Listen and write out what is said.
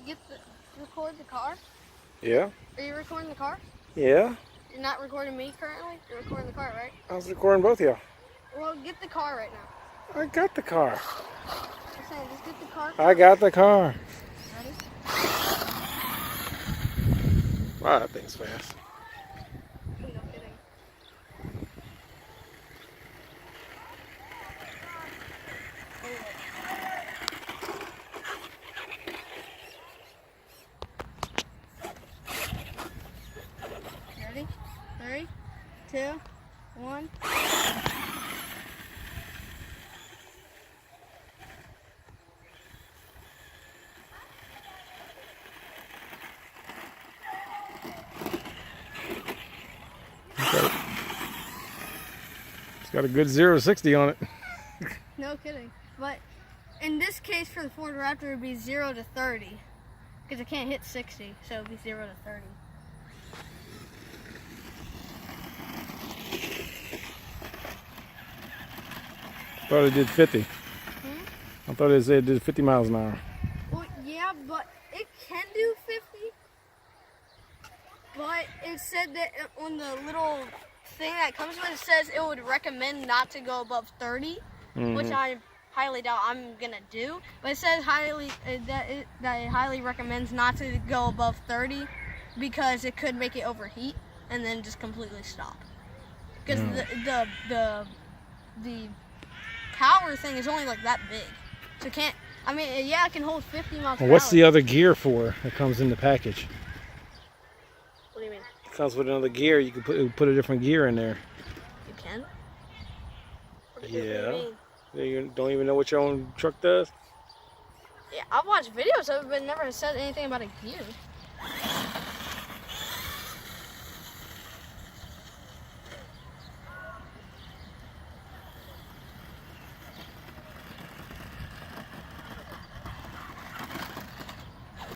record the car? Yeah. Are you recording the car? Yeah. You're not recording me currently? You're recording the car, right? I was recording both of y'all. Well, get the car right now. I got the car. I'm saying, just get the car. I got the car. Ready? Wow, that thing's fast. No kidding. Ready? 3, 2, 1. It's got a good 0 to 60 on it. No kidding. But in this case, for the Ford Raptor, it would be 0 to 30. Because it can't hit 60, so it would be 0 to 30. I thought it did 50. I thought it said it did 50 miles an hour. Well, yeah, but it can do 50. But it said that on the little thing that comes with it, says it would recommend not to go above 30, which I highly doubt I'm gonna do. But it says that it highly recommends not to go above 30 because it could make it overheat and then just completely stop. Because the power thing is only like that big, so it can't. I mean, yeah, it can hold 50 miles per hour. What's the other gear for that comes in the package? What do you mean? It comes with another gear. You can put a different gear in there. You can? What do Yeah. you mean? You don't even know what your own truck does? Yeah, I've watched videos of it, but never said anything about a gear.